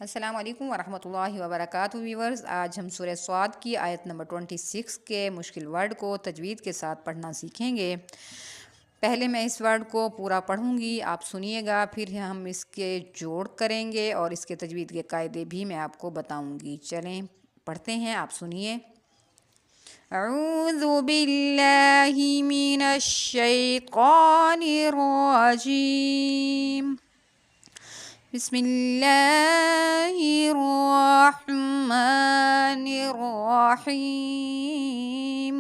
अस्सलाम वालेकुम वरहमतुल्लाहि वबरकातुहू व्यूअर्स, आज हम सूरह स्वाद की आयत नंबर 26 के मुश्किल वर्ड को तजवीद के साथ पढ़ना सीखेंगे। पहले मैं इस वर्ड को पूरा पढ़ूंगी, आप सुनिएगा, फिर हम इसके जोड़ करेंगे और इसके तजवीद के कायदे भी मैं आपको बताऊंगी। चलें पढ़ते हैं, आप सुनिए। अऊज़ु बिल्लाहि मिनश शैतानिर रजीम। बिस्मिल्लाहिर्रहमानिर्रहीम।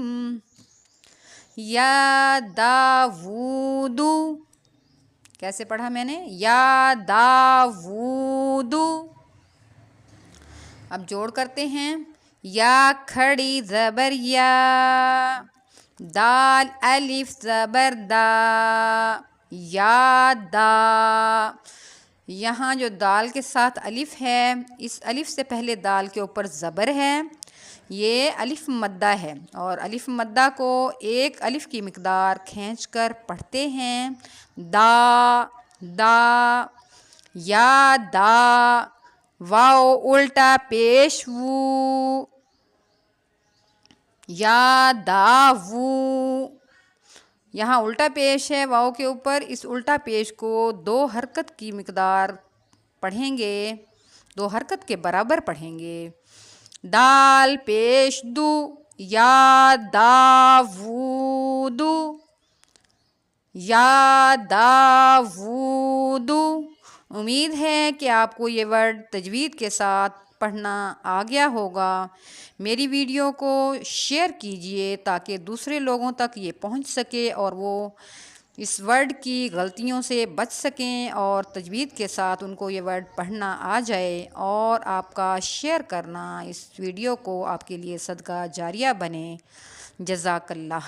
या दावूदु, कैसे पढ़ा मैंने? या दावूदु। अब जोड़ करते हैं। या खड़ी ज़बर या, दाल अलिफ ज़बर दा, या दा। यहाँ जो दाल के साथ अलिफ है, इस अलिफ से पहले दाल के ऊपर ज़बर है, ये अलिफ मद्दा है और अलिफ मद्दा को एक अलिफ की मिक़दार खींचकर पढ़ते हैं। दा दा, या दा। वाओ उल्टा पेश वू, या दावू। यहाँ उल्टा पेश है वाओ के ऊपर, इस उल्टा पेश को दो हरकत की मिक़दार पढ़ेंगे, दो हरकत के बराबर पढ़ेंगे। दाल पेश दू, या दावूदू, या दावूदू। उम्मीद है कि आपको ये वर्ड तजवीद के साथ पढ़ना आ गया होगा। मेरी वीडियो को शेयर कीजिए ताकि दूसरे लोगों तक ये पहुंच सके और वो इस वर्ड की गलतियों से बच सकें और तजवीद के साथ उनको ये वर्ड पढ़ना आ जाए। और आपका शेयर करना इस वीडियो को आपके लिए सदका जारिया बने। जज़ाकल्लाह।